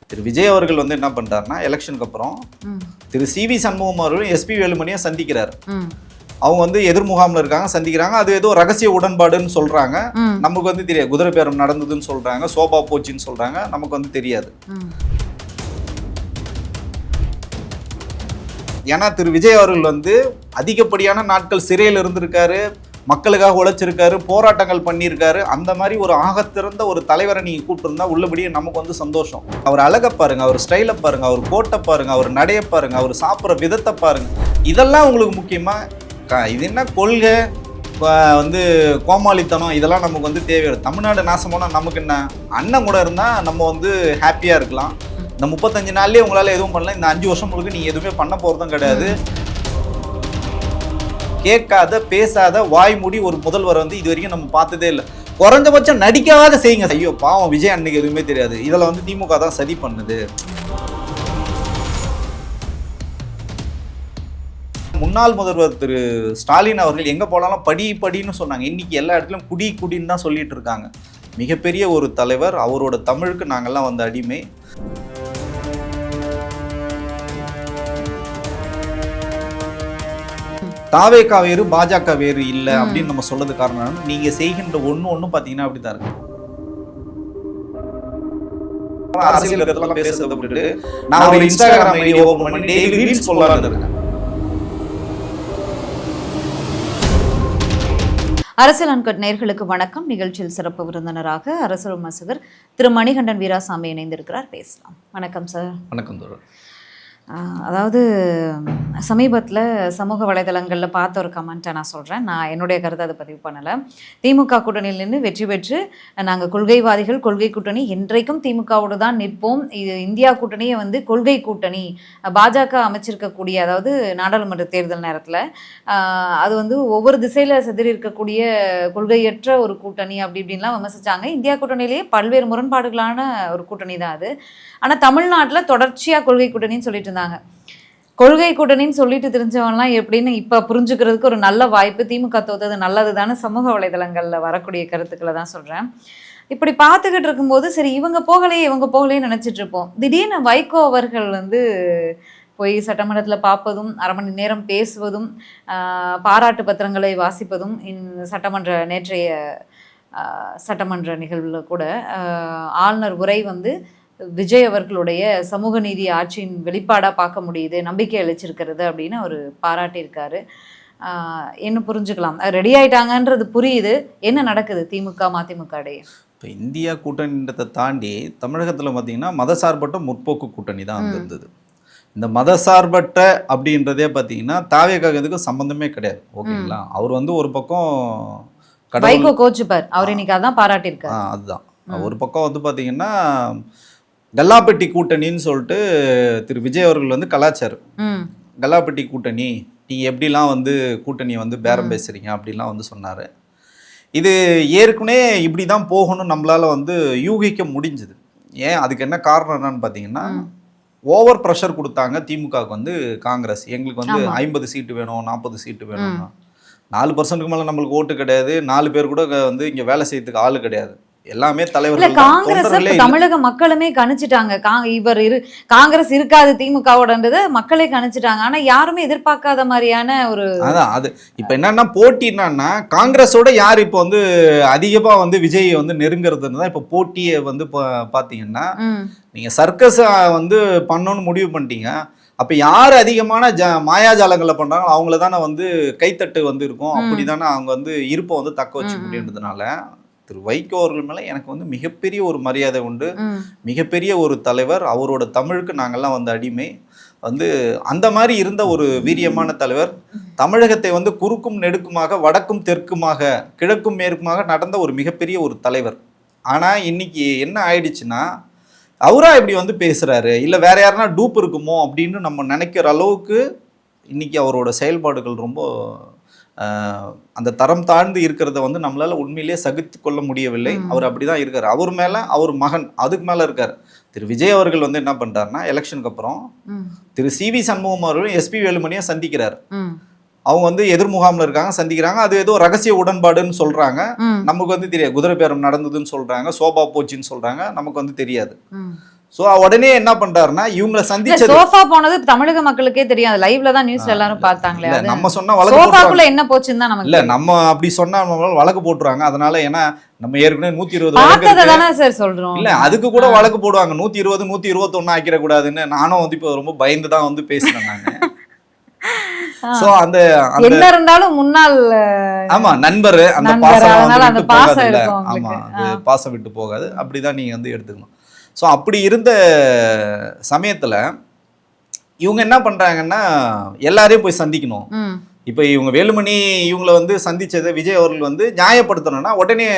திரு விஜய் அவர்கள் வந்து என்ன பண்றாருன்னா எலெக்ஷனுக்கு அப்புறம் திரு சிவி சண்முகம் அவர்களும் எஸ்பி வேலுமணியை சந்திக்கிறார். அவங்க வந்து எதிர்முகாமில் இருக்காங்க, சந்திக்கிறாங்க. அது ஏதோ ரகசிய உடன்பாடுன்னு சொல்றாங்க. நமக்கு வந்து தெரியாது. குதிரை பேரம் நடந்ததுன்னு சொல்றாங்க, சோபா போச்சுன்னு சொல்றாங்க. நமக்கு வந்து தெரியாது. ஏன்னா திரு விஜய் அவர்கள் வந்து அதிகப்படியான நாட்கள் சிறையில் இருந்திருக்காரு, மக்களுக்காக உழைச்சிருக்காரு, போராட்டங்கள் பண்ணியிருக்காரு. அந்த மாதிரி ஒரு ஆகத்திறந்த ஒரு தலைவரை நீங்கள் கூப்பிட்டுருந்தா உள்ளபடியே நமக்கு வந்து சந்தோஷம். அவர் அழகை பாருங்க, அவர் ஸ்டைலை பாருங்க, அவர் கோட்டை பாருங்க, அவர் நடைய பாருங்க, அவர் சாப்பிட்ற விதத்தை பாருங்க. இதெல்லாம் உங்களுக்கு முக்கியமா? இது என்ன கொள்கை வந்து கோமாளித்தனம், இதெல்லாம் நமக்கு வந்து தேவையில்லை. தமிழ்நாடு நாசமான நமக்கு என்ன? அண்ணன் கூட இருந்தால் நம்ம வந்து ஹாப்பியாக இருக்கலாம். இந்த 35 நாள்லேயே உங்களால் எதுவும் பண்ணல. இந்த 5 வருஷம் முழுக்க நீங்கள் எதுவுமே பண்ண போகிறதும் கிடையாது. கேட்காத பேசாத வாய் மூடி ஒரு முதல்வர் வந்து இது வரைக்கும் நம்ம பார்த்ததே இல்லை. குறைஞ்சபட்சம் நடிக்காத செய்யுங்க. ஐயோ பாவம் விஜய் அன்னைக்கு எதுவுமே தெரியாது. இதில் வந்து திமுக தான் சதி பண்ணுது. முன்னாள் முதல்வர் திரு ஸ்டாலின் அவர்கள் எங்கே போனாலும் படின்னு சொன்னாங்க. இன்னைக்கு எல்லா இடத்துலையும் குடின்னு தான் சொல்லிட்டு இருக்காங்க. மிகப்பெரிய ஒரு தலைவர். அவரோட தமிழுக்கு நாங்கள்லாம் வந்து அடிமை. தாவேகா வேறு பாஜக வேறு இல்லை அப்படின்னு நம்ம சொல்றது காரணம் நீங்க செய்கின்ற ஒன்றும் பார்த்தீங்கன்னா அப்படித்தான் இருக்கு. அரசியல் பேசுறதை விட்டுட்டு நான் ஒரு இன்ஸ்டாகிராம் ஐடி ஓபன் பண்ணி டெய்லி ரீல்ஸ் சொல்லலாம்னு இருக்கேன். அரசியல் அன்கட் நேயர்களுக்கு வணக்கம். நிகழ்ச்சியில் சிறப்பு விருந்தினராக அரசியல் விமர்சகர் திரு மணிகண்டன் வீராசாமி இணைந்திருக்கிறார். பேசலாம். வணக்கம் சார். வணக்கம் தோழர். அதாவது சமீபத்தில் சமூக வலைதளங்களில் பார்த்த ஒரு கமெண்ட்டை நான் சொல்கிறேன். நான் என்னுடைய கருத்தை அதை பதிவு பண்ணலை. திமுக கூட்டணியில் நின்று வெற்றி பெற்று நாங்கள் கொள்கைவாதிகள், கொள்கை கூட்டணி, என்றைக்கும் திமுகவோடு தான் நிற்போம். இது இந்தியா கூட்டணியை வந்து கொள்கை கூட்டணி, பாஜக அமைச்சிருக்கக்கூடிய, அதாவது நாடாளுமன்ற தேர்தல் நேரத்தில் அது வந்து ஒவ்வொரு திசையில் சிதறி இருக்கக்கூடிய கொள்கையற்ற ஒரு கூட்டணி அப்படி இப்படின்லாம் விமர்சித்தாங்க. இந்தியா கூட்டணியிலேயே பல்வேறு முரண்பாடுகளான ஒரு கூட்டணி தான் அது. ஆனால் தமிழ்நாட்டில் தொடர்ச்சியாக கொள்கை கூட்டணின்னு சொல்லிட்டு இருந்தாங்க. கொள்கை கூட்டணின்னு சொல்லிட்டு தெரிஞ்சவன்லாம் எப்படின்னு இப்போ புரிஞ்சுக்கிறதுக்கு ஒரு நல்ல வாய்ப்பு. திமுக தோத்தது நல்லது தானே சமூக வலைதளங்களில் வரக்கூடிய கருத்துக்களை தான் சொல்கிறேன். இப்படி பார்த்துக்கிட்டு இருக்கும்போது சரி இவங்க போகலையே நினச்சிட்டு இருப்போம். திடீர்னு வைகோ அவர்கள் வந்து போய் சட்டமன்றத்தில் பார்ப்பதும், அரை மணி நேரம் பேசுவதும், பாராட்டு பத்திரங்களை வாசிப்பதும், நேற்றைய சட்டமன்ற நிகழ்வில் கூட ஆளுநர் உரை வந்து விஜய் அவர்களுடைய சமூக நீதி ஆட்சியின் வெளிப்பாடாக பார்க்க முடியுது, நம்பிக்கை அளிச்சிருக்கிறது அப்படின்னு அவர் பாராட்டியிருக்காரு. என்ன புரிஞ்சுக்கலாம், ரெடி ஆயிட்டாங்கன்றது புரியுது. என்ன நடக்குது திமுக மதிமுக இடையே? இப்போ இந்தியா கூட்டணின்றதை தாண்டி தமிழகத்தில் பார்த்தீங்கன்னா மதசார்பற்ற முற்போக்கு கூட்டணி தான் இருந்தது. இந்த மதசார்பற்ற அப்படின்றதே பார்த்தீங்கன்னா தாவேகாவுக்கு சம்பந்தமே கிடையாது. ஓகேங்களா? அவர் வந்து ஒரு பக்கம் வைகோ கோச்சுப்பார், அவர் இன்னைக்கு அதான் பாராட்டியிருக்காரு. அதுதான் ஒரு பக்கம் வந்து பார்த்தீங்கன்னா கல்லாப்பட்டி கூட்டணின்னு சொல்லிட்டு திரு விஜய் அவர்கள் வந்து கலாச்சார். கல்லாப்பட்டி கூட்டணி, நீங்கள் எப்படிலாம் வந்து கூட்டணியை வந்து பேரம் பேசுகிறீங்க அப்படிலாம் வந்து சொன்னார். இது ஏற்கனவே இப்படி தான் போகணும் நம்மளால் வந்து யூகிக்க முடிஞ்சுது. ஏன் அதுக்கு என்ன காரணம் என்னன்னு பார்த்தீங்கன்னா, ஓவர் ப்ரெஷர் கொடுத்தாங்க திமுகவுக்கு வந்து காங்கிரஸ். எங்களுக்கு வந்து 50 சீட்டு வேணும், 40 சீட்டு வேணும்னா 4% மேலே நம்மளுக்கு ஓட்டு கிடையாது. 4 பேர் கூட வந்து இங்கே வேலை செய்யறதுக்கு ஆள் கிடையாது. எல்லாமே தலைவர்கள். காங்கிரஸ் தமிழக மக்களுமே கணிச்சிட்டாங்க. காங்கிரஸ் இருக்காது திமுகவோடன்றதை மக்களே கணிச்சிட்டாங்க. ஆனா யாருமே எதிர்பார்க்காத மாதிரியான ஒரு அதான் அது. இப்ப என்னன்னா போட்டி என்னன்னா காங்கிரஸோட யார் இப்ப வந்து அதிகமா வந்து விஜய் வந்து நெருங்குறதுன்னு தான் இப்ப போட்டியை வந்து பாத்தீங்கன்னா, நீங்க சர்க்கஸ் வந்து பண்ணணும்னு முடிவு பண்ணிட்டீங்க. அப்ப யார் அதிகமான மாயாஜாலங்களை பண்றாங்களோ அவங்கள தானே வந்து கைத்தட்டு வந்து இருக்கும். அப்படிதானே அவங்க வந்து இருப்பை வந்து தக்க வச்சு முடியுன்றதுனால திரு வைகோ அவர்கள் மேலே எனக்கு வந்து மிகப்பெரிய ஒரு மரியாதை உண்டு. மிகப்பெரிய ஒரு தலைவர். அவரோட தமிழுக்கு நாங்கள்லாம் வந்து அடிமை. வந்து அந்த மாதிரி இருந்த ஒரு வீரியமான தலைவர். தமிழகத்தை வந்து குறுக்கும் நெடுக்குமாக, வடக்கும் தெற்குமாக, கிழக்கும் மேற்குமாக நடந்த ஒரு மிகப்பெரிய ஒரு தலைவர். ஆனால் இன்னைக்கு என்ன ஆயிடுச்சுன்னா, அவரா இப்படி வந்து பேசுகிறாரு, இல்லை வேற யாருன்னா டூப் இருக்குமோ அப்படின்னு நம்ம நினைக்கிற அளவுக்கு இன்னைக்கு அவரோட செயல்பாடுகள் ரொம்ப அந்த தரம் தாழ்ந்து இருக்கிறத வந்து நம்மளால உண்மையிலேயே சகித்து கொள்ள முடியவில்லை. அவர் அப்படிதான் இருக்காரு. அவர் மேல அவர் மகன் அதுக்கு மேல இருக்காரு. திரு விஜய் அவர்கள் வந்து என்ன பண்றாருன்னா எலெக்ஷனுக்கு அப்புறம் திரு சிவி சண்முகம் அவர்களும் எஸ்பி வேலுமணியை சந்திக்கிறார். அவங்க வந்து எதிர்முகாமில் இருக்காங்க, சந்திக்கிறாங்க. அது ஏதோ ரகசிய உடன்பாடுன்னு சொல்றாங்க. நமக்கு வந்து தெரியாது. குதிரை பேரம் நடந்ததுன்னு சொல்றாங்க, சோபா போச்சுன்னு சொல்றாங்க. நமக்கு வந்து தெரியாது. ஸோ உடனே என்ன பண்றாருன்னா இவங்களை சந்திச்சது சோஃபா போனது தமிழக மக்களுக்கே தெரியும். அது லைவ்ல தான் நியூஸ்ல எல்லாரும் பார்த்தாங்களே. இல்ல நம்ம சொன்னா வழக்கு சோஃபாக்குள்ள என்ன போச்சுன்னு தான் நமக்கு இல்ல நம்ம அப்படி சொன்னா வழக்கு போட்டுருவாங்க. அதனால ஏன்னா நம்ம ஏற்கனவே 120 பார்த்ததை தானே சார் சொல்றோம். இல்ல அதுக்கு கூட வழக்கு போடுவாங்க. 120 121 ஆக்கிட கூடாதுன்னு நானும் வந்து இப்போ ரொம்ப பயந்து தான் வந்து பேசுறேன் நானு. சோ அந்த என்ன இருந்தாலும் முன்னாள் ஆமா நண்பர் அந்த பாசம் இல்ல. ஆமா அது பாசம் விட்டு போகாது. அப்படிதான் நீங்க வந்து எடுத்துக்கணும். ஸோ அப்படி இருந்த சமயத்துல இவங்க என்ன பண்றாங்கன்னா எல்லாரையும் போய் சந்திக்கணும். இப்போ இவங்க வேலுமணி இவங்களை வந்து சந்திச்சதை விஜய் அவர்கள் வந்து நியாயப்படுத்தணும்னா உடனே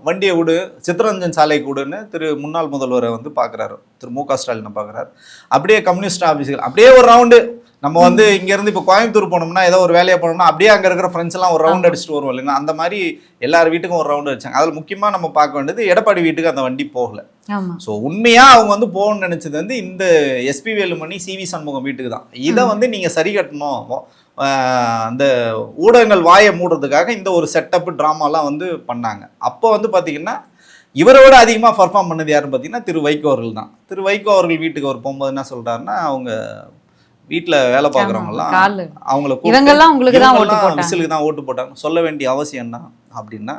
வண்டியை விடு, சித்தரஞ்சன் சாலைக்கு விடுன்னு முன்னாள் முதல்வரை வந்து பார்க்குறாரு, திரு மு.க. ஸ்டாலினை பார்க்குறாரு. அப்படியே கம்யூனிஸ்ட் ஆஃபீஸுகள் அப்படியே ஒரு ரவுண்டு நம்ம வந்து இங்கேருந்து இப்போ கோயம்புத்தூர் போனோம்னா ஏதோ ஒரு வேலையை போனோம்னா அப்படியே அங்கே இருக்கிற ஃப்ரெண்ட்ஸ் எல்லாம் ஒரு ரவுண்ட் அடிச்சுட்டு வருவோம் இல்லைங்களா? அந்த மாதிரி எல்லார் வீட்டுக்கும் ஒரு ரவுண்டு அடிச்சாங்க. அதில் முக்கியமாக நம்ம பார்க்க வேண்டியது எடப்பாடி வீட்டுக்கு அந்த வண்டி போகல. ஸோ உண்மையாக அவங்க வந்து போகணும்னு நினச்சது வந்து இந்த எஸ்பி வேலுமணி சிவி சண்முகம் வீட்டுக்கு தான். இதை வந்து நீங்கள் சரி கட்டணும், அந்த ஊடகங்கள் வாயை மூடுறதுக்காக இந்த ஒரு செட்டப் ட்ராமாலாம் வந்து பண்ணாங்க. அப்போ வந்து பார்த்தீங்கன்னா இவரோட அதிகமாக பர்ஃபார்ம் பண்ணது யாருன்னு பார்த்தீங்கன்னா திரு வைகோ அவர்கள் தான். திரு வைகோ அவர்கள் வீட்டுக்கு அவர் போகும்போது என்ன சொல்கிறாருன்னா, அவங்க வீட்டில் வேலை பார்க்குறவங்கலாம் விசிலுக்கு தான் ஓட்டு போட்டாங்க. சொல்ல வேண்டிய அவசியம் என்ன அப்படின்னா,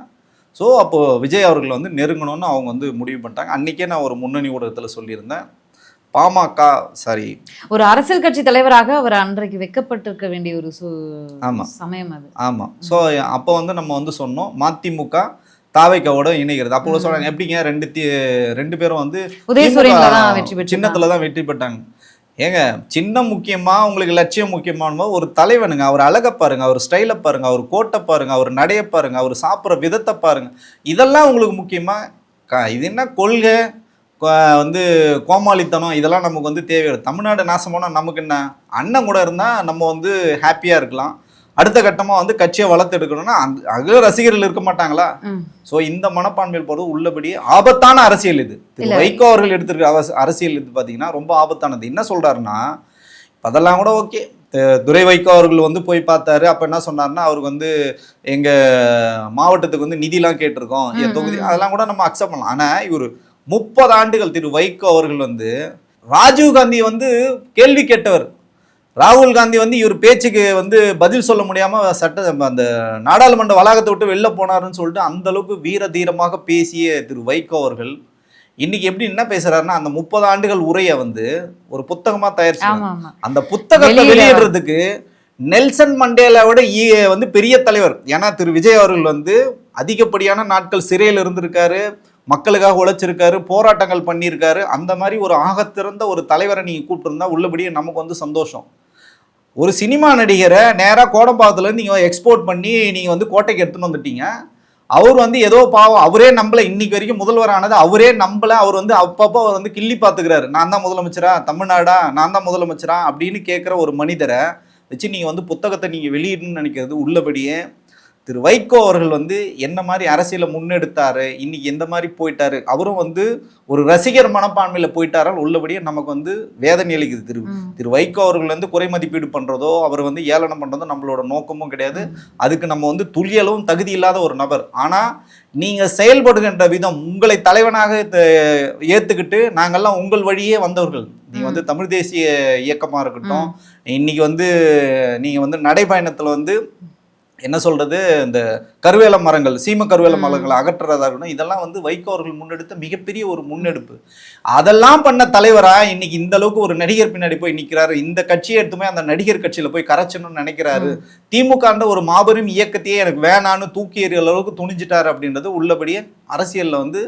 ஸோ அப்போது விஜய் அவர்கள் வந்து நெருங்கணும்னு அவங்க வந்து முடிவு பண்ணிட்டாங்க. அன்றைக்கே நான் ஒரு முன்னணி ஊடகத்தில் சொல்லியிருந்தேன், பாமக சாரி ஒரு அரசியல் கட்சி தலைவராக அவர் அன்றைக்கு வைக்கப்பட்டிருக்க வேண்டிய ஒரு சமயம் அது. ஆமாம். ஸோ அப்போ வந்து நம்ம வந்து சொன்னோம் மதிமுக தாவைக்காவோட இணைகிறது. அப்போ சொல்றாங்க எப்படிங்க ரெண்டு பேரும் வந்து சின்னத்துல தான் வெற்றி பெற்றாங்க. ஏங்க சின்னம் முக்கியமா உங்களுக்கு லட்சியம் முக்கியமான ஒரு தலைவனுங்க, அவர் அழகை பாருங்க, அவர் ஸ்டைலை பாருங்க, அவர் கோட்டை பாருங்க, அவர் நடைய பாருங்க, அவர் சாப்பிட்ற விதத்தை பாருங்க, இதெல்லாம் உங்களுக்கு முக்கியமா? இது என்ன கொள்கை வந்து கோமாளித்தனம் இதெல்லாம் நமக்கு வந்து தேவையில்லை. தமிழ்நாடு நாசமான நமக்கு என்ன, அண்ணன் கூட இருந்தால் நம்ம வந்து ஹாப்பியாக இருக்கலாம். அடுத்த கட்டமாக வந்து கட்சியை வளர்த்து எடுக்கணும்னா அங்கே ரசிகர்கள் இருக்க மாட்டாங்களா? ஸோ இந்த மனப்பான்மையில் போகிறது உள்ளபடி ஆபத்தான அரசியல். இது வைகோ அவர்கள் எடுத்திருக்க அரசியல் இது பார்த்தீங்கன்னா ரொம்ப ஆபத்தானது. என்ன சொல்கிறாருன்னா, அதெல்லாம் கூட ஓகே, துரை வைகோ அவர்கள் வந்து போய் பார்த்தாரு. அப்போ என்ன சொன்னார்னா, அவருக்கு வந்து எங்கள் மாவட்டத்துக்கு வந்து நிதிலாம் கேட்டிருக்கோம், என் தொகுதி, அதெல்லாம் கூட நம்ம அக்செப்ட் பண்ணலாம். ஆனால் இவர் 30 ஆண்டுகள் திரு வைகோ அவர்கள் வந்து ராஜீவ் காந்தியை வந்து கேள்வி கேட்டவர். ராகுல் காந்தி வந்து இவர் பேச்சுக்கு வந்து பதில் சொல்ல முடியாமல் அந்த நாடாளுமன்ற வளாகத்தை விட்டு வெளில போனாருன்னு சொல்லிட்டு அந்த அளவுக்கு வீர தீரமாக பேசிய திரு வைகோ அவர்கள் இன்னைக்கு எப்படி என்ன பேசுறாருன்னா, அந்த 30 ஆண்டுகள் உரையை வந்து ஒரு புத்தகமா தயாரிச்சு அந்த புத்தகத்தை வெளியிடுறதுக்கு நெல்சன் மண்டேலாவோட வந்து பெரிய தலைவர். ஏன்னா திரு விஜய் அவர்கள் வந்து அதிகப்படியான நாட்கள் சிறையில் இருந்திருக்காரு, மக்களுக்காக உழைச்சிருக்காரு, போராட்டங்கள் பண்ணியிருக்காரு. அந்த மாதிரி ஒரு ஆகத்திறந்த ஒரு தலைவரை நீங்க கூப்பிட்டுருந்தா உள்ளபடியே நமக்கு வந்து சந்தோஷம். ஒரு சினிமா நடிகரை நேராக கோடம்பாக்கத்துலேருந்து நீங்கள் எக்ஸ்போர்ட் பண்ணி நீங்கள் வந்து கோட்டைக்கு எடுத்துன்னு வந்துட்டீங்க. அவர் வந்து ஏதோ பாவம், அவரே நம்பலை, இன்னைக்கு வரைக்கும் முதல்வரானது அவரே நம்பலை. அவர் வந்து அப்பப்போ அவர் வந்து கிள்ளி பார்த்துக்கிறாரு, நான் தான் முதலமைச்சரா, தமிழ்நாடா நான் தான் முதலமைச்சரா அப்படின்னு கேட்குற ஒரு மனிதரை வச்சு நீங்கள் வந்து புத்தகத்தை நீங்கள் வெளியிடணும்னு நினைக்கிறது உள்ளபடியே திரு வைகோ அவர்கள் வந்து என்ன மாதிரி அரசியலை முன்னெடுத்தாரு, இன்னைக்கு எந்த மாதிரி போயிட்டாரு, அவரும் வந்து ஒரு ரசிகர் மனப்பான்மையில் போயிட்டாரால் உள்ளபடியே நமக்கு வந்து வேதனை அளிக்குது. திரு வைகோ அவர்கள் வந்து குறை மதிப்பீடு பண்ணுறதோ அவர் வந்து ஏளனம் பண்ணுறதோ நம்மளோட நோக்கமும் கிடையாது. அதுக்கு நம்ம வந்து துளியளவும் தகுதி இல்லாத ஒரு நபர். ஆனால் நீங்கள் செயல்படுகின்ற விதம், உங்களை தலைவனாக ஏற்றுக்கிட்டு நாங்கள்லாம் உங்கள் வழியே வந்தவர்கள். நீங்கள் வந்து தமிழ் தேசிய இயக்கமாக இருக்கட்டும், இன்னைக்கு வந்து நீங்கள் வந்து நடைபயணத்தில் வந்து என்ன சொல்றது, இந்த கருவேல மரங்கள், சீம கருவேல மரங்களை அகற்றுறதா இருக்கணும், இதெல்லாம் வந்து வைகோ அவர்கள் முன்னெடுத்த மிகப்பெரிய ஒரு முன்னெடுப்பு. அதெல்லாம் பண்ண தலைவரா இன்னைக்கு இந்த அளவுக்கு ஒரு நடிகர் பின்னாடி போய் நிற்கிறாரு. இந்த கட்சியை எடுத்துமே அந்த நடிகர் கட்சியில போய் கரைச்சணும்னு நினைக்கிறாரு. திமுகன்ற ஒரு மாபெரும் இயக்கத்தையே எனக்கு வேணான்னு தூக்கி எறிகிற அளவுக்கு துணிஞ்சிட்டாரு அப்படின்றது உள்ளபடியே அரசியல்ல வந்து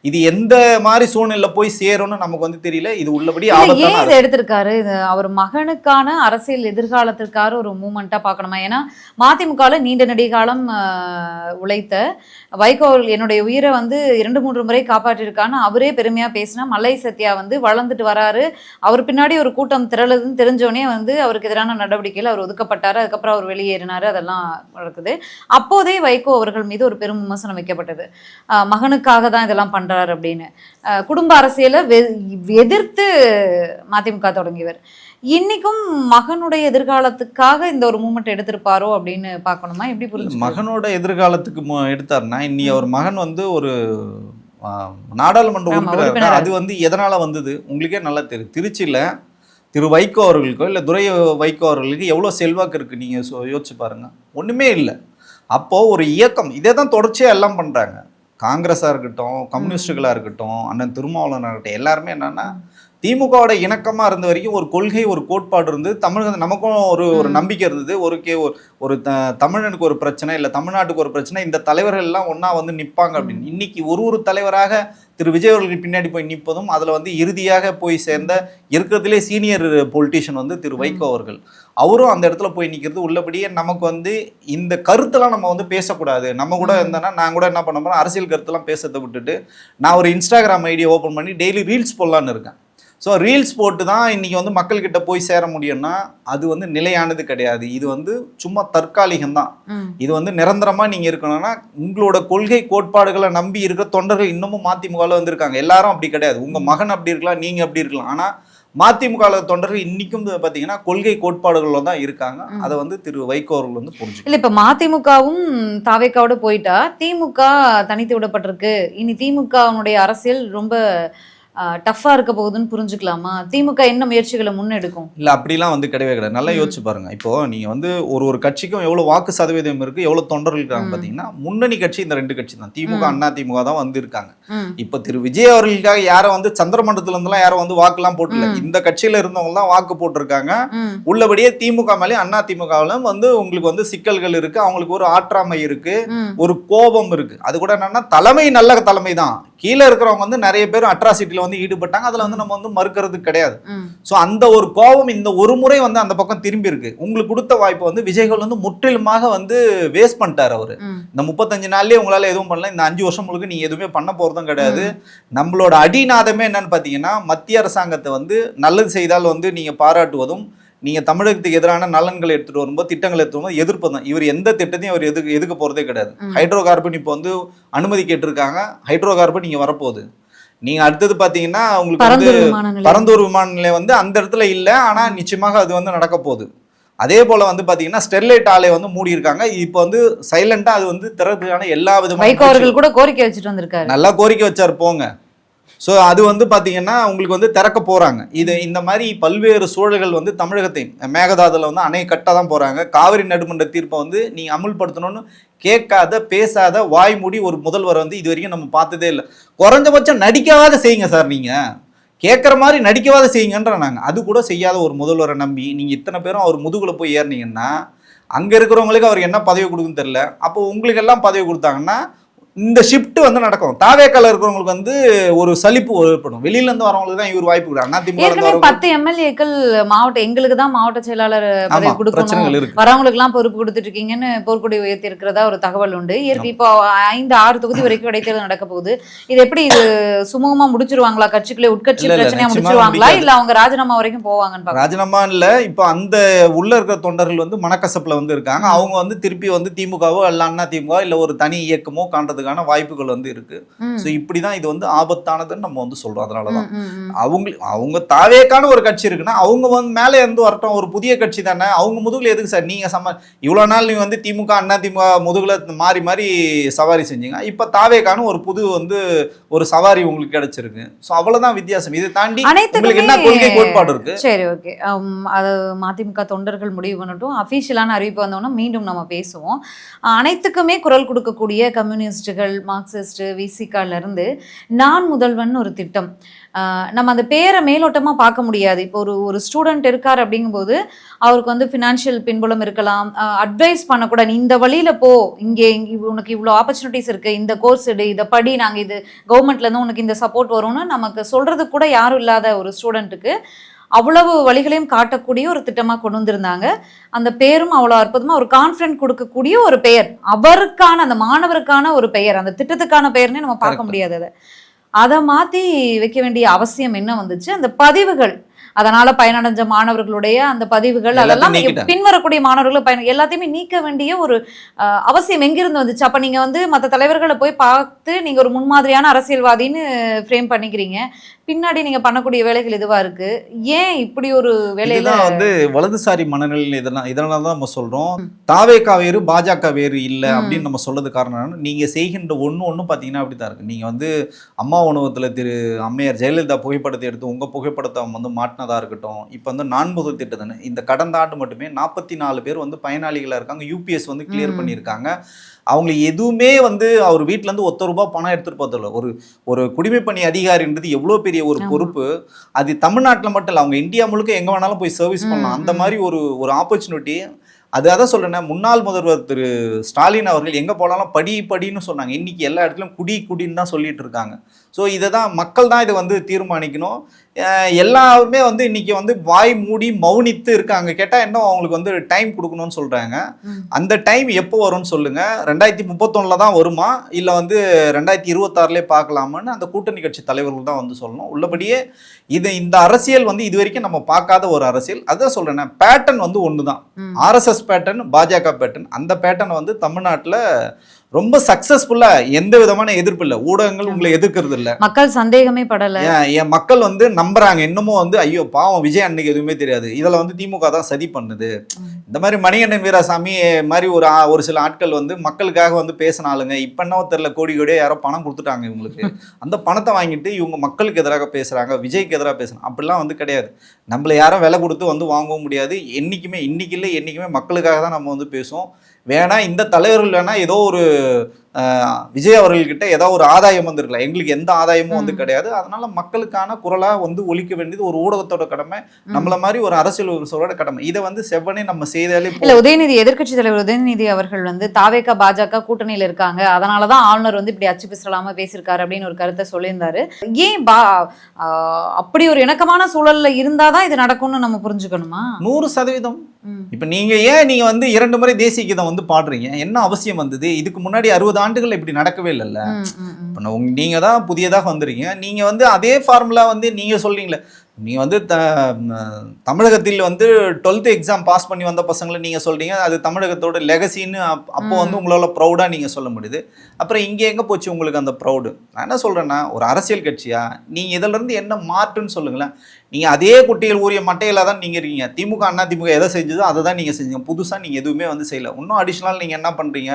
இது எந்த மாதிரி சூழ்நிலை போய் சேரும்னு நமக்கு வந்து தெரியல. இது உள்ளபடி ஏன் இதை எடுத்திருக்காரு? இது அவர் மகனுக்கான அரசியல் எதிர்காலத்திற்கான ஒரு மூமெண்டா பார்க்கணுமா? ஏன்னா மதிமுகவில் நீண்ட நெடுகாலம் உழைத்த வைகோ என்னுடைய உயிரை வந்து 2-3 முறை காப்பாற்றிருக்கான்னு அவரே பெருமையா பேசினா, மல்லை சத்யா வந்து வளர்ந்துட்டு வராரு, அவர் பின்னாடி ஒரு கூட்டம் திரளுதுன்னு தெரிஞ்சோடனே வந்து அவருக்கு எதிரான நடவடிக்கையில் அவர் ஒதுக்கப்பட்டாரு. அதுக்கப்புறம் அவர் வெளியேறினாரு, அதெல்லாம் நடக்குது. அப்போதே வைகோ அவர்கள் மீது ஒரு பெரும் விமர்சனம் வைக்கப்பட்டது, மகனுக்காக தான் இதெல்லாம் பண்றாரு அப்படின்னு. குடும்ப அரசியலை எதிர்த்து மதிமுக தொடங்கியவர். இன்னைக்கும் மகனுடைய எதிர்காலத்துக்காக இந்த ஒரு மூமெண்ட் எடுத்திருப்பாரோ அப்படின்னு பார்க்கணுமா? எப்படி புரிஞ்சு? மகனோட எதிர்காலத்துக்கு எடுத்தாருன்னா, இன்னி அவர் மகன் வந்து ஒரு நாடாளுமன்ற உறுப்பினர் அது வந்து எதனால வந்தது உங்களுக்கே நல்லா தெரியும். திருச்சியில் திரு வைகோ அவர்களுக்கோ இல்லை துரை வைகோ அவர்களுக்கு எவ்வளோ செல்வாக்கு இருக்குது நீங்கள் யோசிச்சு பாருங்கள். ஒன்றுமே இல்லை. அப்போது ஒரு இயக்கம் இதே தான் தொடர்ச்சியாக எல்லாம் பண்ணுறாங்க. காங்கிரஸாக இருக்கட்டும், கம்யூனிஸ்டுகளாக இருக்கட்டும், அண்ணன் திருமாவளவனாக இருக்கட்டும், எல்லாருமே என்னென்னா திமுகவோட இணக்கமாக இருந்த வரைக்கும் ஒரு கொள்கை ஒரு கோட்பாடு இருந்தது. தமிழக நமக்கும் ஒரு நம்பிக்கை இருந்தது. ஒரு தமிழனுக்கு ஒரு பிரச்சனை இல்லை தமிழ்நாட்டுக்கு ஒரு பிரச்சனை இந்த தலைவர்கள் எல்லாம் ஒன்றா வந்து நிற்பாங்க அப்படின்னு. இன்னைக்கு ஒரு தலைவராக திரு விஜய் அவர்கள் பின்னாடி போய் நிற்பதும் அதில் வந்து இறுதியாக போய் சேர்ந்த இருக்கிறதுலே சீனியர் பொலிட்டீஷியன் வந்து திரு வைகோ அவர்கள், அவரும் அந்த இடத்துல போய் நிற்கிறது. உள்ளபடியே நமக்கு வந்து இந்த கருத்தெல்லாம் நம்ம வந்து பேசக்கூடாது. நம்ம கூட இருந்தேன்னா நான் கூட என்ன பண்ண போகிறேன், அரசியல் கருத்தெல்லாம் பேசுறதை விட்டுட்டு நான் ஒரு இன்ஸ்டாகிராம் ஐடியை ஓப்பன் பண்ணி டெய்லி ரீல்ஸ் போடலான்னு இருக்கேன். ஸோ ரீல்ஸ் போட்டு தான் இன்றைக்கி வந்து மக்கள்கிட்ட போய் சேர முடியும்னா அது வந்து நிலையானது கிடையாது. இது வந்து சும்மா தற்காலிகம்தான். இது வந்து நிரந்தரமாக நீங்கள் இருக்கணும்னா உங்களோட கொள்கை கோட்பாடுகளை நம்பி இருக்க தொண்டர்கள் இன்னமும் மதிமுகவில் வந்திருக்காங்க. எல்லாரும் அப்படி கிடையாது. உங்கள் மகன் அப்படி இருக்கலாம், நீங்கள் அப்படி இருக்கலாம். ஆனால் மதிமுக தொண்டர்கள் இன்னைக்கும் பார்த்தீங்கன்னா கொள்கை கோட்பாடுகளில் தான் இருக்காங்க. அதை வந்து திரு வைகோ அவர்கள் வந்து புரிஞ்சு இல்லை. இப்போ மதிமுகவும் தாவேக்காவோட போயிட்டா திமுக தனித்து விடப்பட்டிருக்கு. இனி திமுகவுடைய அரசியல் ரொம்ப டஃப்பா இருக்க போகுதுன்னு புரிஞ்சுக்கலாமா? திமுக என்ன முயற்சிகளை முன்னெடுக்கும்? இல்ல அப்படிலாம் வந்து கிடையவே கிடையாது. நல்லா யோசிச்சு பாருங்க. இப்போ நீங்க வந்து ஒரு கட்சிக்கும் எவ்வளவு வாக்கு சதவீதம் இருக்கு, எவ்வளவு தொண்டர்கள் இருக்காங்க பாத்தீங்கன்னா முன்னணி கட்சி இந்த 2 கட்சி தான். திமுக அண்ணா திமுக தான் வந்து இருக்காங்க. இப்ப திரு விஜய் அவர்களுக்காக யாரும் வந்து சந்திரமண்டலத்துல இருந்தெல்லாம் யாரும் வந்து வாக்குலாம் போட்டுல, இந்த கட்சியில இருந்தவங்க தான் வாக்கு போட்டிருக்காங்க. உள்ளபடியே திமுக மேலே அண்ணா திமுகவிலும் வந்து உங்களுக்கு வந்து சிக்கல்கள் இருக்கு, அவங்களுக்கு ஒரு ஆற்றாமை இருக்கு, ஒரு கோபம் இருக்கு. அது கூட என்னன்னா தலைமை நல்ல தலைமை தான், கீழே இருக்கிறவங்க வந்து நிறைய பேர் அட்ராசிட்டில வந்து ஈடுபட்டாங்க. அதுல வந்து நம்ம வந்து மறுக்கிறது கிடையாது. சோ அந்த ஒரு கோபம் இந்த ஒரு முறை வந்து அந்த பக்கம் திரும்பி இருக்கு. உங்களுக்கு கொடுத்த வாய்ப்பு வந்து விஜய்கள் வந்து முற்றிலுமாக வந்து வேஸ்ட் பண்ணிட்டாரு. அவரு இந்த 35 நாள்லயே உங்களால எதுவும் பண்ணல. இந்த 5 வருஷம் முழுக்க நீங்க எதுவுமே பண்ண போறதும் கிடையாது. நம்மளோட அடிநாதமே என்னன்னு பாத்தீங்கன்னா மத்திய அரசாங்கத்தை வந்து நல்லது செய்தால் வந்து நீங்க பாராட்டுவதும், நீங்க தமிழகத்துக்கு எதிரான நலன்களை எடுத்துட்டு வரும்போது திட்டங்கள் எடுத்துட்டு வரும்போது எதிர்ப்பு தான். இவர் எந்த திட்டத்தையும் அவர் எதுக்க போறதே கிடையாது. ஹைட்ரோ கார்பன் இப்போ வந்து அனுமதி கேட்டிருக்காங்க. ஹைட்ரோ கார்பன் நீங்க வரப்போகுது. நீங்க அடுத்தது பாத்தீங்கன்னா உங்களுக்கு வந்து பரந்தூர் விமான நிலையம் வந்து அந்த இடத்துல இல்ல, ஆனா நிச்சயமாக அது வந்து நடக்க போகுது. அதே போல வந்து பாத்தீங்கன்னா ஸ்டெர்லைட் ஆலை வந்து மூடி இருக்காங்க. இப்போ வந்து சைலண்டா அது வந்து திறக்கிறதுக்கான எல்லா விதமான கூட கோரிக்கை வச்சுட்டு வந்திருக்காரு. நல்லா கோரிக்கை வச்சாரு போங்க. ஸோ அது வந்து பார்த்தீங்கன்னா உங்களுக்கு வந்து திறக்க போகிறாங்க. இது இந்த மாதிரி பல்வேறு சூழல்கள் வந்து தமிழகத்தை மேகதாதுல வந்து அணை கட்ட தான் போகிறாங்க. காவிரி நடுமன்ற தீர்ப்பை வந்து நீங்கள் அமுல்படுத்தணும்னு கேட்காத பேசாத வாய் மூடி ஒரு முதல்வர் வந்து இது வரைக்கும் நம்ம பார்த்ததே இல்லை. குறைஞ்சபட்சம் நடிக்காத செய்யுங்க சார், நீங்கள் கேட்குற மாதிரி நடிக்கவாத செய்யுங்கன்ற நாங்கள் அது கூட செய்யாத ஒரு முதல்வரை நம்பி நீங்கள் இத்தனை பேரும் அவர் முதுகில் போய் ஏறினீங்கன்னா அங்கே இருக்கிறவங்களுக்கு அவர் என்ன பதவி கொடுக்குன்னு தெரில. அப்போ உங்களுக்கு எல்லாம் பதவி கொடுத்தாங்கன்னா இந்த ஷிஃப்ட் வந்து நடக்கும். தாவேக்கால இருக்கிறவங்களுக்கு வந்து ஒரு சலிப்பு ஏற்படும். வெளியில இருந்து வரவங்களுக்கு தான் இவர் வாய்ப்பு கொடுக்குறாங்க. 10 எம்எல்ஏக்கள் மாவட்ட எங்களுக்கு தான் மாவட்ட செயலாளர் பதவி கொடுக்கணும், வரவங்களுக்கு எல்லாம் பொறுப்பு கொடுத்துட்டு இருக்கீங்கன்னு போர்க்கொடி உயர்த்தி இருக்கிறதா ஒரு தகவல் உண்டு. இப்போ 5-6 தொகுதி வரைக்கும் இடைத்தேர்தல் நடக்க போகுது. இது எப்படி இது சுமூகமா முடிச்சிருவாங்களா? கட்சிக்குள்ளே உட்கட்சி பிரச்சனையா முடிச்சிருவாங்களா, இல்ல அவங்க ராஜினாமா வரைக்கும் போவாங்கன்னு? ராஜினாமா இல்ல, இப்ப அந்த உள்ள இருக்கிற தொண்டர்கள் வந்து மனக்கசப்புல வந்து இருக்காங்க. அவங்க வந்து திருப்பி வந்து திமுகவோ இல்ல அண்ணா திமுக இல்ல ஒரு தனி இயக்கமோ காண்றதுக்கு வாய்ப்புகள் வந்து இருக்கு. சோ இப்படிதான் இது வந்து ஆபத்தானதுன்னு நம்ம வந்து சொல்றோம். அதனாலதான் அவங்க தாவேக்கான ஒரு கட்சி இருக்குன்னா அவங்க வந்து மேலே இருந்து வரட்டும், ஒரு புதிய கட்சி தானே. அவங்க முதுகுல எதுக்கு சார் நீங்க இவ்வளவு நாள் நீங்க வந்து திமுக அண்ணா திமுக முதுகுல மாறி மாறி சவாரி செஞ்சீங்க. இப்ப தாவேக்கான ஒரு புது வந்து ஒரு சவாரி உங்களுக்கு கிடைச்சிருக்கு. சோ அவ்வளவுதான் வித்தியாசம். இதை தாண்டி உங்களுக்கு என்ன கொள்கை கோட்பாடு இருக்கு? சரி, ஓகே. அது மதிமுக தொண்டர்கள் முடிவு பண்ணட்டும். அபிஷியலான அறிவிப்பு வந்தோம்னா மீண்டும் நம்ம பேசுவோம். அனைத்துக்குமே குரல் கொடுக்கக்கூடிய கம்யூனிஸ்ட், மார்க்சிஸ்ட், விசிகால இருந்து நான் முதல்வன் ஒரு திட்டம். நம்ம அந்த பேரை மேலோட்டமா பார்க்க முடியாது. இப்போ ஒரு ஸ்டூடெண்ட் இருக்கார் அப்படிங்கும்போது அவருக்கு வந்து ஃபினான்ஷியல் பின்புலம் இருக்கலாம், அட்வைஸ் பண்ணக்கூட நீ இந்த வழியில போ, இங்கே உனக்கு இவ்வளோ ஆப்பர்ச்சுனிட்டிஸ் இருக்கு, இந்த கோர்ஸ் எடு, இதை படி, நாங்கள் இது கவர்மெண்ட்ல இருந்து உனக்கு இந்த சப்போர்ட் வரும்னு நமக்கு சொல்றது கூட யாரும் இல்லாத ஒரு ஸ்டூடெண்ட்டுக்கு அவ்வளவு வழிகளையும் காட்டக்கூடிய ஒரு திட்டமாக கொண்டு வந்திருந்தாங்க. அந்த பேரும் அவ்வளோ அற்புதமாக ஒரு கான்ஃபிடன்ட் கொடுக்கக்கூடிய ஒரு பெயர், அவருக்கான அந்த மாணவருக்கான ஒரு பெயர், அந்த திட்டத்துக்கான பெயர்னே நம்ம பார்க்க முடியாது. அதை மாற்றி வைக்க வேண்டிய அவசியம் என்ன வந்துச்சு? அந்த பதிவுகள் அதனால பயனடைஞ்ச மாணவர்களுடைய அந்த பதிவுகள் அதெல்லாம் நீக்கிட்டாங்க. பின்வரக்கூடிய மாணவர்கள் எல்லாத்தையுமே நீக்க வேண்டிய ஒரு அவசியம் எங்கிருந்து வந்துச்சு? அப்ப நீங்க வந்து மற்ற தலைவர்களை போய் பார்த்து நீங்க ஒரு முன்மாதிரியான அரசியல்வாதின்னு ஃப்ரேம் பண்ணிக்கிறீங்க, பின்னாடி நீங்க பண்ணக்கூடிய வேலைகள் இதுவா இருக்கு. ஏன் இப்படி ஒரு வேலையில வந்து வலதுசாரி மனநிலை? இதனால தான் நம்ம சொல்றோம் தாவேகா வேறு பாஜக வேறு இல்லை அப்படின்னு நம்ம சொல்றது காரணம். நீங்க செய்கின்ற ஒண்ணு பாத்தீங்கன்னா அப்படித்தான் இருக்கு. நீங்க வந்து அம்மா உணவகத்துல அம்மையார் ஜெயலலிதா புகைப்படத்தை எடுத்து உங்க புகைப்படத்தை வந்து மாட்டினதா இருக்கட்டும், இப்ப வந்து நான்முதல் திட்டத்தானே இந்த கடந்த ஆண்டு மட்டுமே 44 பேர் வந்து பயனாளிகளா இருக்காங்க. யூபிஎஸ் வந்து கிளியர் பண்ணியிருக்காங்க. அவங்க எதுவுமே வந்து அவர் வீட்டுல இருந்து ₹1 பணம் எடுத்துட்டு போதில்லை. ஒரு குடிமைப்பணி அதிகாரின்றது எவ்வளவு பெரிய ஒரு பொறுப்பு. அது தமிழ்நாட்டில் மட்டும் இல்லை, அவங்க இந்தியா முழுக்க எங்க வேணாலும் போய் சர்வீஸ் பண்ணலாம். அந்த மாதிரி ஒரு ஆப்பர்ச்சுனிட்டி. அதான் சொல்றேன், முன்னாள் முதல்வர் திரு ஸ்டாலின் அவர்கள் எங்க போனாலும் படின்னு சொன்னாங்க. இன்னைக்கு எல்லா இடத்துலயும் குடின்னு தான் சொல்லிட்டு இருக்காங்க. ஸோ இதை தான் மக்கள் தான் இதை வந்து தீர்மானிக்கணும். எல்லாருமே வந்து இன்னைக்கு வந்து வாய் மூடி மௌனித்து இருக்காங்க. கேட்டால் இன்னும் அவங்களுக்கு வந்து டைம் கொடுக்கணும்னு சொல்றாங்க. அந்த டைம் எப்போ வரும்னு சொல்லுங்க. 2031 தான் வருமா, இல்லை வந்து 2026 பார்க்கலாமான்னு அந்த கூட்டணி கட்சி தலைவர்கள் தான் வந்து சொல்லணும். உள்ளபடியே இந்த அரசியல் வந்து இது வரைக்கும் நம்ம பார்க்காத ஒரு அரசியல். அதான் சொல்றேன், பேட்டர்ன் வந்து ஒன்று தான். ஆர்எஸ்எஸ் பேட்டர்ன், பாஜக பேட்டர்ன். அந்த பேட்டர்ன் வந்து தமிழ்நாட்டில் ரொம்ப சக்சஸ்ஃபுல்லா, எந்த விதமான எதிர்ப்பு இல்லை. ஊடகங்கள் உங்களை எதிர்க்கிறது இல்லை, மக்கள் சந்தேகமே படல. என் மக்கள் வந்து நம்புறாங்க. இன்னமும் வந்து ஐயோ பாவம் விஜய் அன்னைக்கு எதுவுமே தெரியாது, இதுல வந்து திமுக தான் சதி பண்ணுது. இந்த மாதிரி மணிகண்டன் வீராசாமி மாதிரி ஒரு சில ஆட்கள் வந்து மக்களுக்காக வந்து பேசின ஆளுங்க. இப்ப என்ன தெரியல, கோடியோட யாரோ பணம் கொடுத்துட்டாங்க இவங்களுக்கு. அந்த பணத்தை வாங்கிட்டு இவங்க மக்களுக்கு எதிராக பேசுறாங்க, விஜய்க்கு எதிராக பேசுறாங்க. அப்படிலாம் வந்து கிடையாது. நம்மள யாரும் விலை கொடுத்து வந்து வாங்கவும் முடியாது. என்னைக்குமே இன்னைக்கு இல்லை என்னைக்குமே மக்களுக்காக தான் நம்ம வந்து பேசுவோம். வேணா இந்த தலைவர்கள் வேணா ஏதோ ஒரு விஜய் அவர்கள்கிட்ட ஏதோ ஒரு ஆதாயம் வந்து இருக்கலாம், எங்களுக்கு எந்த ஆதாயமும் வந்து கிடையாது. அதனால மக்களுக்கான குரலா வந்து ஒலிக்க வேண்டியது ஒரு ஊடகத்தோட கடமை, நம்மள மாதிரி ஒரு அரசியல்வாதிகளோட கடமை. இதை வந்து செவ்வனே நம்ம செய்தாலே இல்ல. உதயநிதி, எதிர்க்கட்சி தலைவர் உதயநிதி அவர்கள் வந்து தாவேகா பாஜக கூட்டணியில இருக்காங்க, அதனாலதான் ஆளுநர் வந்து இப்படி அச்சு பிசலாம பேசியிருக்காரு அப்படின்னு ஒரு கருத்தை சொல்லியிருந்தாரு. ஏன் அப்படி ஒரு இணக்கமான சூழல்ல இருந்தாதான் இது நடக்கும்னு நம்ம புரிஞ்சுக்கணுமா? 100%. இப்ப நீங்க வந்து 2 முறை தேசிய கீதம் வந்து பாடுறீங்க, என்ன அவசியம் வந்தது? இதுக்கு முன்னாடி 60 ஆண்டுகள் இப்படி நடக்கவே இல்லைல்ல. நீங்க தான் புதியதாக வந்துறீங்க. நீங்க வந்து அதே ஃபார்முலா வந்து நீங்க சொல்றீங்களே. நீங்க வந்து தமிழகத்தில் வந்து 12th எக்ஸாம் பாஸ் பண்ணி வந்த பசங்களை நீங்க சொல்றீங்க, அது தமிழகத்தோட லெகசின்னு அப்போ வந்து உங்களால ப்ரௌடா நீங்க சொல்ல முடியுது. அப்புறம் இங்க எங்க போச்சு உங்களுக்கு அந்த ப்ரௌடு? நான் என்ன சொல்றேன்னா, ஒரு அரசியல் கட்சியா நீங்க இதுல இருந்து என்ன மாற்றுன்னு சொல்லுங்களேன். நீங்க அதே குட்டிகள் ஊறிய மட்டையில தான் நீங்க இருக்கீங்க. திமுக அண்ணா திமுக எதை செஞ்சதோ அதை தான் நீங்க செஞ்சீங்க. புதுசா நீங்க எதுவுமே வந்து செய்யல. இன்னும் அடிஷனல் நீங்க என்ன பண்றீங்க?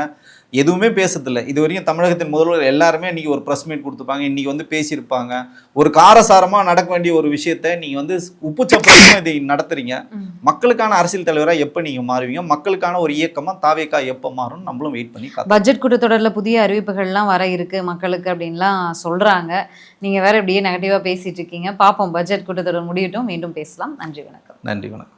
எதுவுமே பேசுறதில்லை. இது வரைக்கும் தமிழகத்தின் முதல்வர் எல்லாருமே இன்னைக்கு ஒரு ப்ரெஸ் மீட் கொடுத்துருப்பாங்க, இன்னைக்கு வந்து பேசியிருப்பாங்க. ஒரு காரசாரமா நடக்க வேண்டிய ஒரு விஷயத்த நீங்க வந்து உப்பு சப்பரமா இதை நடத்துறீங்க. மக்களுக்கான அரசியல் தலைவராக எப்ப நீங்க மாறுவீங்க? மக்களுக்கான ஒரு இயக்கமா தாவேகா எப்ப மாறும் நம்மளும் வெயிட் பண்ணி. பட்ஜெட் கூட்டத்தொடர்ல புதிய அறிவிப்புகள்லாம் வர இருக்கு மக்களுக்கு அப்படின்லாம் சொல்றாங்க. நீங்க வேற இப்படியே நெகட்டிவா பேசிட்டு இருக்கீங்க. பாப்போம், பட்ஜெட் கூட்டத்தொடர் முடியட்டும், மீண்டும் பேசலாம். நன்றி, வணக்கம். நன்றி, வணக்கம்.